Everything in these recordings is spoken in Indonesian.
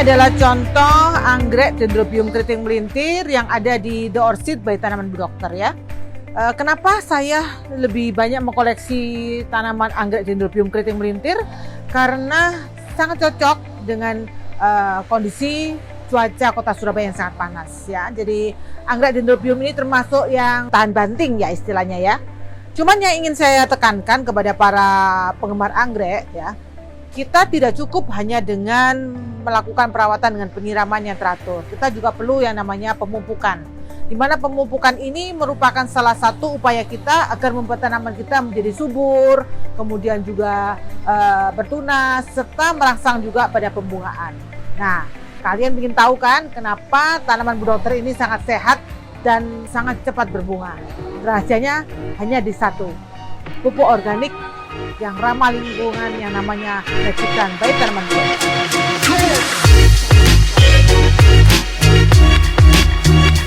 adalah contoh anggrek Dendrobium keriting melintir yang ada di The Orchid by Tanaman Bu Dokter ya. Kenapa saya lebih banyak mengkoleksi tanaman anggrek Dendrobium keriting melintir? Karena sangat cocok dengan kondisi cuaca kota Surabaya yang sangat panas ya. Jadi anggrek Dendrobium ini termasuk yang tahan banting ya istilahnya ya. Cuman yang ingin saya tekankan kepada para penggemar anggrek ya, kita tidak cukup hanya dengan melakukan perawatan dengan penyiraman yang teratur. Kita juga perlu yang namanya pemupukan. Di mana pemupukan ini merupakan salah satu upaya kita agar membuat tanaman kita menjadi subur, kemudian juga bertunas, serta merangsang juga pada pembungaan. Nah, kalian ingin tahu kan kenapa tanaman Bu Dokter ini sangat sehat dan sangat cepat berbunga? Rahasianya hanya di satu, pupuk organik yang ramah lingkungan yang namanya Magictan by Tanaman Bu Dokter.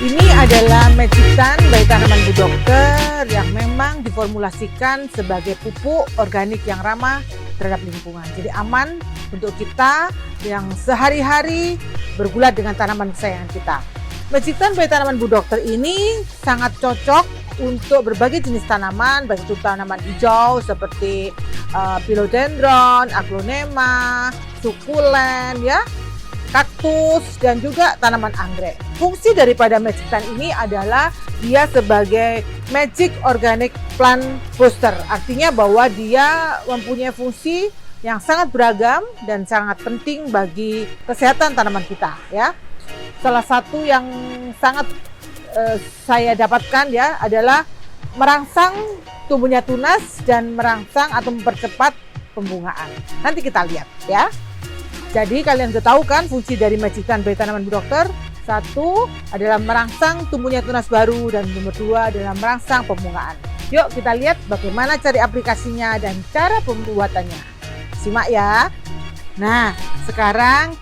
Ini adalah Magictan by Tanaman Bu Dokter yang memang diformulasikan sebagai pupuk organik yang ramah terhadap lingkungan. Jadi aman untuk kita yang sehari-hari bergulat dengan tanaman kesayangan kita. Magictan by Tanaman Bu Dokter ini sangat cocok untuk berbagai jenis tanaman, baik itu tanaman hijau seperti philodendron, aglonema, sukulen, ya, kaktus, dan juga tanaman anggrek. Fungsi daripada Magictan ini adalah dia sebagai magic organic plant booster, artinya bahwa dia mempunyai fungsi yang sangat beragam dan sangat penting bagi kesehatan tanaman kita, ya. Salah satu yang sangat saya dapatkan ya adalah merangsang tumbuhnya tunas dan merangsang atau mempercepat pembungaan. Nanti kita lihat ya. Jadi kalian sudah tahu kan fungsi dari Magictan by Tanaman Bu Dokter? Satu adalah merangsang tumbuhnya tunas baru dan nomor dua adalah merangsang pembungaan. Yuk kita lihat bagaimana cari aplikasinya dan cara pembuatannya. Simak ya. Nah, sekarang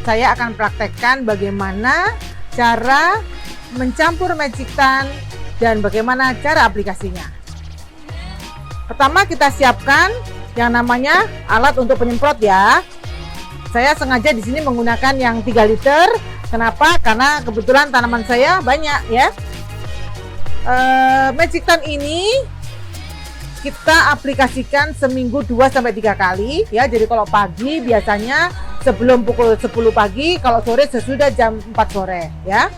saya akan praktekkan bagaimana cara mencampur Magictan dan bagaimana cara aplikasinya. Pertama kita siapkan yang namanya alat untuk penyemprot ya. Saya sengaja di sini menggunakan yang 3 liter. Kenapa? Karena kebetulan tanaman saya banyak ya. Magictan ini kita aplikasikan seminggu 2-3 kali ya. Jadi kalau pagi biasanya sebelum pukul 10 pagi, kalau sore sesudah jam 4 sore ya.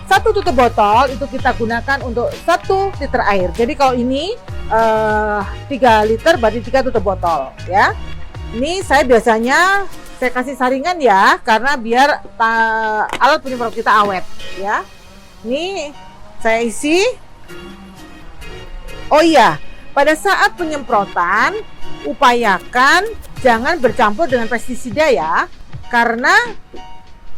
1 tutup botol itu kita gunakan untuk 1 liter air. Jadi kalau ini 3 liter berarti 3 tutup botol ya. Ini saya biasanya saya kasih saringan ya, karena biar alat penyemprot kita awet ya. Ini saya isi. Oh iya, pada saat penyemprotan upayakan jangan bercampur dengan pestisida ya, karena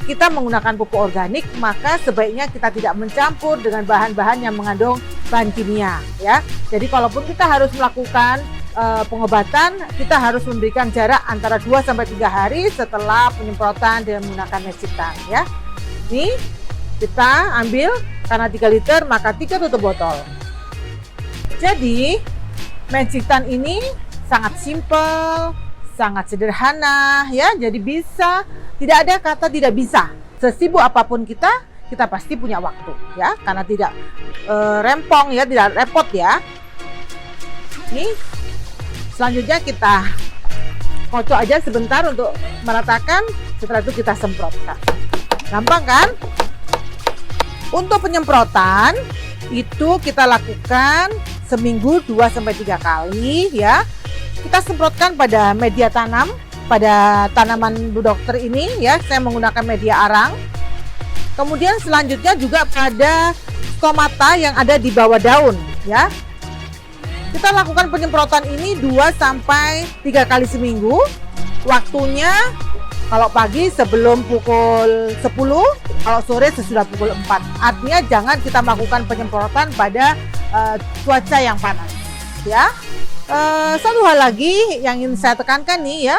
kita menggunakan pupuk organik, maka sebaiknya kita tidak mencampur dengan bahan-bahan yang mengandung bahan kimia ya. Jadi kalaupun kita harus melakukan pengobatan, kita harus memberikan jarak antara 2-3 hari setelah penyemprotan dengan menggunakan Magictan ya. Ini kita ambil karena 3 liter maka 3 tutup botol. Jadi Magictan ini sangat simpel, sangat sederhana ya. Jadi bisa, tidak ada kata tidak bisa. Sesibuk apapun kita pasti punya waktu ya, karena tidak rempong ya, tidak repot ya. Ini selanjutnya kita kocok aja sebentar untuk meratakan, setelah itu kita semprotkan. Gampang kan? Untuk penyemprotan itu kita lakukan seminggu 2-3 kali ya. Kita semprotkan pada media tanam, pada tanaman Bu Dokter ini ya, saya menggunakan media arang. Kemudian selanjutnya juga pada stomata yang ada di bawah daun ya. Kita lakukan penyemprotan ini 2-3 kali seminggu. Waktunya kalau pagi sebelum pukul 10, kalau sore sesudah pukul 4. Artinya jangan kita melakukan penyemprotan pada cuaca yang panas ya. Satu hal lagi yang ingin saya tekankan nih ya,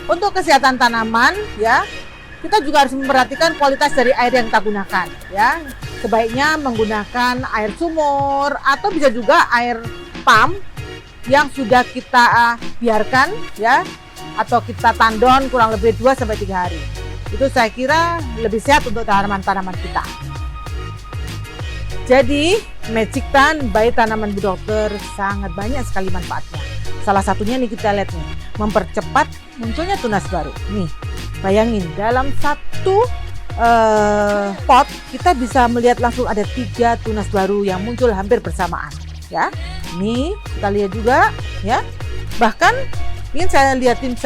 untuk kesehatan tanaman ya, kita juga harus memperhatikan kualitas dari air yang kita gunakan ya. Sebaiknya menggunakan air sumur atau bisa juga air pump yang sudah kita biarkan ya, atau kita tandon kurang lebih 2-3 hari. Itu saya kira lebih sehat untuk tanaman-tanaman kita. Jadi Magic Tan by Tanaman Bu Dokter sangat banyak sekali manfaatnya. Salah satunya nih kita lihat nih, mempercepat munculnya tunas baru. Nih, bayangin dalam satu pot kita bisa melihat langsung ada 3 tunas baru yang muncul hampir bersamaan ya. Nih kita lihat juga ya. Bahkan ini saya lihatin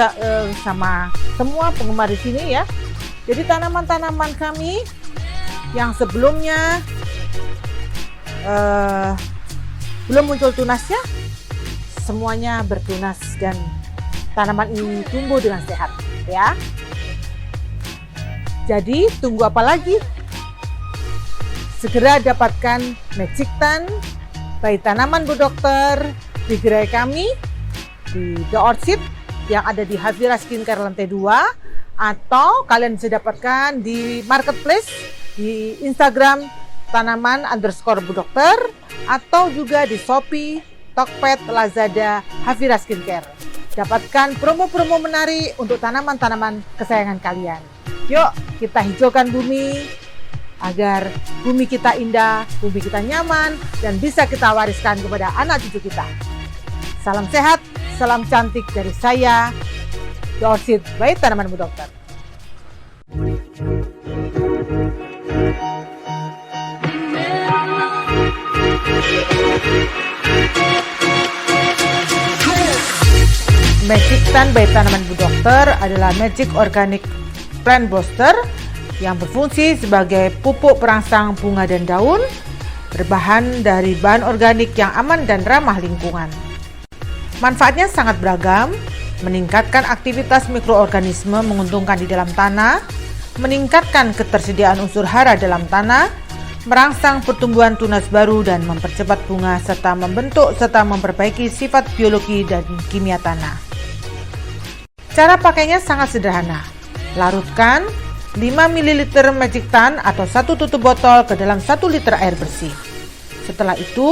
sama semua penggemar di sini ya. Jadi tanaman-tanaman kami yang sebelumnya belum muncul tunasnya, semuanya bertunas dan tanaman ini tumbuh dengan sehat ya. Jadi tunggu apa lagi? Segera dapatkan Magic Tan by Tanaman Bu Dokter di gerai kami di The Orchid yang ada di Havira Skincare lantai 2, atau kalian bisa dapatkan di marketplace di Instagram tanaman_Bu Dokter, atau juga di Shopee, Tokped, Lazada, Havira Skincare. Dapatkan promo-promo menarik untuk tanaman-tanaman kesayangan kalian. Yuk kita hijaukan bumi agar bumi kita indah, bumi kita nyaman, dan bisa kita wariskan kepada anak cucu kita. Salam sehat, salam cantik dari saya, The Orchid by Tanaman Bu Dokter. Magic Tan by Tanaman Bu Dokter adalah Magic Organic Plant Booster yang berfungsi sebagai pupuk perangsang bunga dan daun, berbahan dari bahan organik yang aman dan ramah lingkungan. Manfaatnya sangat beragam, meningkatkan aktivitas mikroorganisme menguntungkan di dalam tanah, meningkatkan ketersediaan unsur hara dalam tanah, merangsang pertumbuhan tunas baru dan mempercepat bunga, serta membentuk serta memperbaiki sifat biologi dan kimia tanah. Cara pakainya sangat sederhana. Larutkan 5 ml Magic Tan atau 1 tutup botol ke dalam 1 liter air bersih. Setelah itu,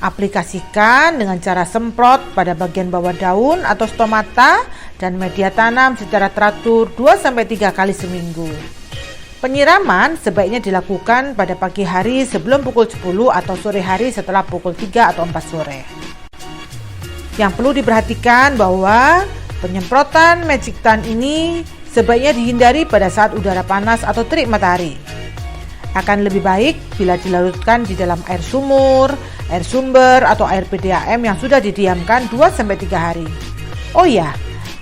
aplikasikan dengan cara semprot pada bagian bawah daun atau stomata dan media tanam secara teratur 2-3 kali seminggu. Penyiraman sebaiknya dilakukan pada pagi hari sebelum pukul 10 atau sore hari setelah pukul 3 atau 4 sore. Yang perlu diperhatikan bahwa penyemprotan Magic Tan ini sebaiknya dihindari pada saat udara panas atau terik matahari. Akan lebih baik bila dilarutkan di dalam air sumur, air sumber, atau air PDAM yang sudah didiamkan 2-3 hari. Oh ya,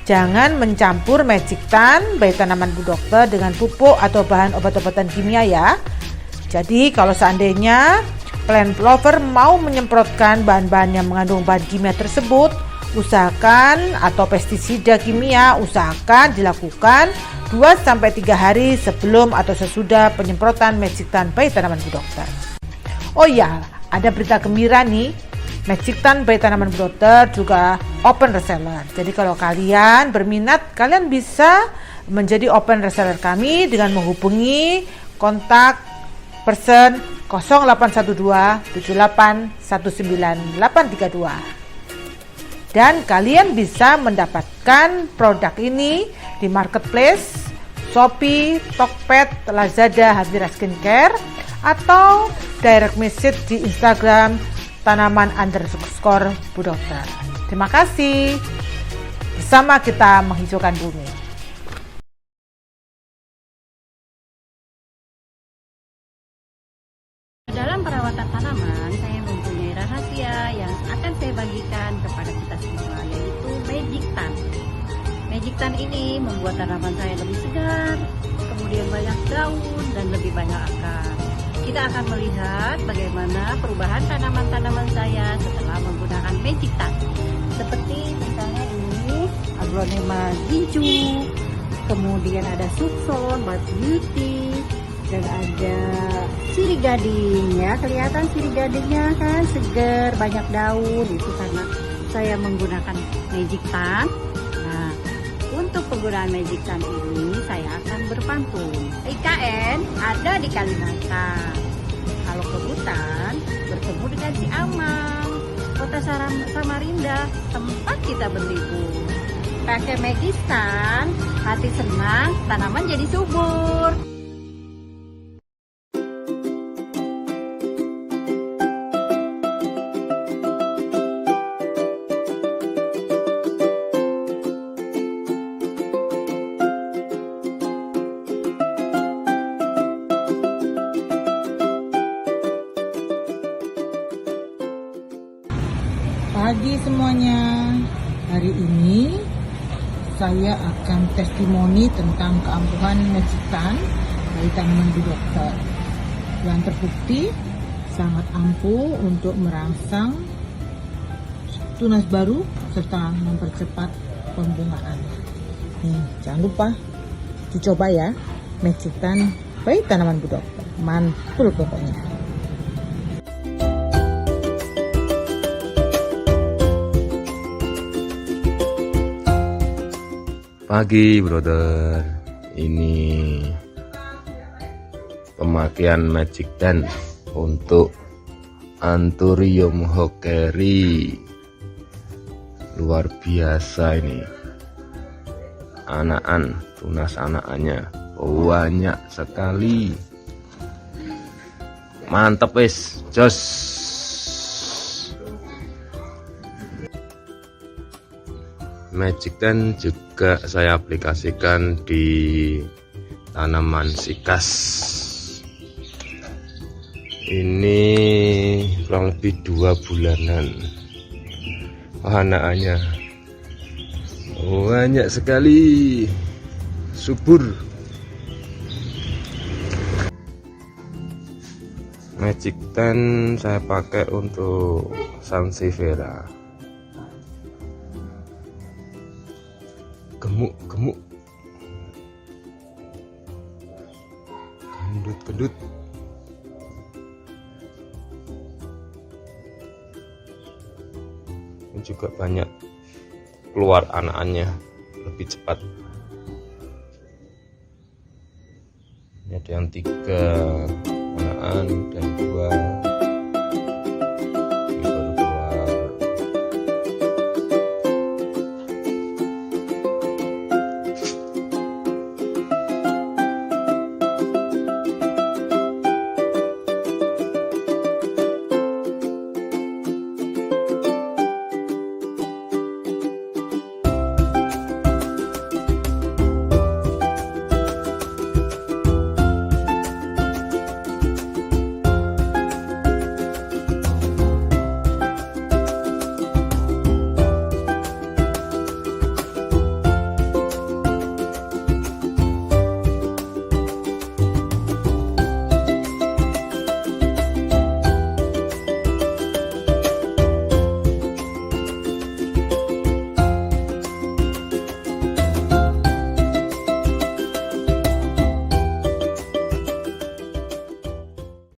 jangan mencampur Magic Tan by Tanaman Bu Dokter dengan pupuk atau bahan obat-obatan kimia ya. Jadi kalau seandainya plant lover mau menyemprotkan bahan-bahan yang mengandung bahan kimia tersebut, usahakan, atau pestisida kimia, usahakan dilakukan 2-3 hari sebelum atau sesudah penyemprotan Magic Tan by Tanaman Bu Dokter. Oh ya, ada berita gembira nih. Magic Tan by Tanaman Bu Dokter juga open reseller. Jadi kalau kalian berminat, kalian bisa menjadi open reseller kami dengan menghubungi kontak person 0812 78 19 832. Dan kalian bisa mendapatkan produk ini di marketplace, Shopee, Tokped, Lazada, Havira Skincare, atau direct message di Instagram tanaman_Bu Dokter. Terima kasih. Bersama kita menghijaukan bumi. Dalam perawatan tanaman, saya mempunyai rahasia yang akan saya bagikan kepada kita semua, yaitu Magic Tan. Magic Tan ini membuat tanaman saya lebih segar, kemudian banyak daun, dan lebih banyak akar. Kita akan melihat bagaimana perubahan tanaman-tanaman saya setelah menggunakan Magic Tan. Seperti misalnya ini Aglonema gincu, kemudian ada Sukson, White Beauty, dan ada sirih gading ya. Kelihatan sirih gadingnya kan segar, banyak daun, itu karena saya menggunakan Magic Tan. Nah, untuk penggunaan Magic Tan ini saya akan berpantun. IKN ada di Kalimantan. Kalau ke hutan bertemu dengan Ciaman, kota Samarinda, tempat kita berlibur. pakai Magic Stand, hati senang, tanaman jadi subur. Pagi semuanya, hari ini saya akan testimoni tentang keampuhan Magic Stand dari tanaman Bu Dokter yang terbukti sangat ampuh untuk merangsang tunas baru serta mempercepat pembungaan. Nih, jangan lupa dicoba ya, Magic Stand dari tanaman Bu Dokter, mantul pokoknya. Pagi brother, ini pemakaian Magic Stand untuk Anthurium hockeri, luar biasa ini. Anakan, tunas anakannya banyak sekali, mantep wis, jos. Magic Stand juga saya aplikasikan di tanaman sikas. Ini kurang lebih 2 bulanan. Anakannya banyak sekali, subur. Magic Stand saya pakai untuk Sansevieria. Gemuk, gendut. Ini juga banyak keluar anakannya lebih cepat. Ini ada yang 3 anakan dan 2